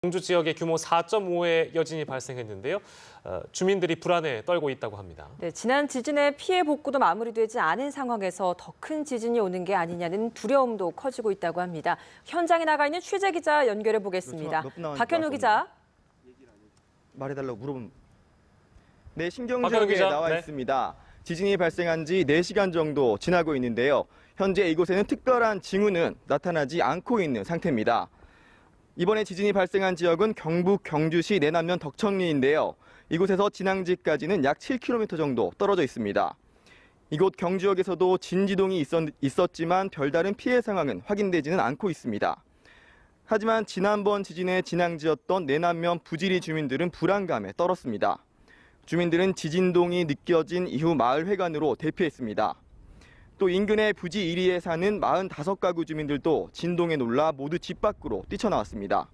경주 지역에 규모 4.5의 여진이 발생했는데요. 주민들이 불안에 떨고 있다고 합니다. 네, 지난 지진의 피해 복구도 마무리되지 않은 상황에서 더 큰 지진이 오는 게 아니냐는 두려움도 커지고 있다고 합니다. 현장에 나가 있는 취재 기자 연결해 보겠습니다. 박현우 기자. 말해달라고 물어보면. 네, 신경지역에 나와 있습니다. 지진이 발생한 지 4시간 정도 지나고 있는데요. 현재 이곳에는 특별한 징후는 나타나지 않고 있는 상태입니다. 이번에 지진이 발생한 지역은 경북 경주시 내남면 덕천리인데요. 이곳에서 진앙지까지는 약 7km 정도 떨어져 있습니다. 이곳 경주역에서도 진지동이 있었지만 별다른 피해 상황은 확인되지는 않고 있습니다. 하지만 지난번 지진의 진앙지였던 내남면 부지리 주민들은 불안감에 떨었습니다. 주민들은 지진동이 느껴진 이후 마을회관으로 대피했습니다. 또 인근의 부지 1위에 사는 45가구 주민들도 진동에 놀라 모두 집 밖으로 뛰쳐나왔습니다.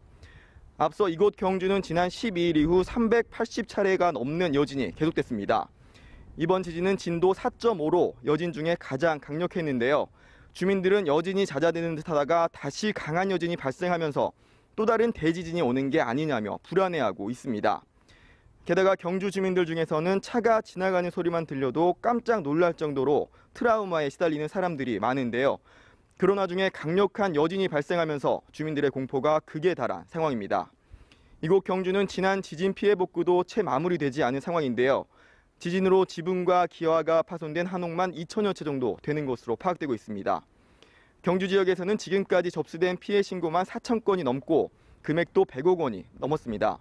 앞서 이곳 경주는 지난 12일 이후 380차례가 넘는 여진이 계속됐습니다. 이번 지진은 진도 4.5로 여진 중에 가장 강력했는데요. 주민들은 여진이 잦아드는 듯하다가 다시 강한 여진이 발생하면서 또 다른 대지진이 오는 게 아니냐며 불안해하고 있습니다. 게다가 경주 주민들 중에서는 차가 지나가는 소리만 들려도 깜짝 놀랄 정도로 트라우마에 시달리는 사람들이 많은데요. 그런 와중에 강력한 여진이 발생하면서 주민들의 공포가 극에 달한 상황입니다. 이곳 경주는 지난 지진 피해 복구도 채 마무리되지 않은 상황인데요. 지진으로 지붕과 기와가 파손된 한옥만 2천여 채 정도 되는 것으로 파악되고 있습니다. 경주 지역에서는 지금까지 접수된 피해 신고만 4천 건이 넘고 금액도 100억 원이 넘었습니다.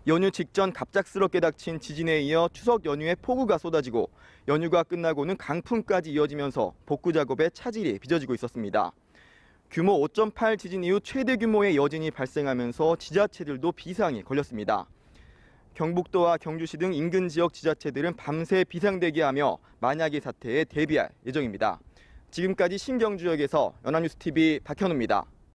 연휴 직전 갑작스럽게 닥친 지진에 이어 추석 연휴에 폭우가 쏟아지고 연휴가 끝나고는 강풍까지 이어지면서 복구 작업에 차질이 빚어지고 있었습니다. 규모 5.8 지진 이후 최대 규모의 여진이 발생하면서 지자체들도 비상이 걸렸습니다. 경북도와 경주시 등 인근 지역 지자체들은 밤새 비상대기하며 만약의 사태에 대비할 예정입니다. 지금까지 신경주역에서 연합뉴스TV 박현우입니다.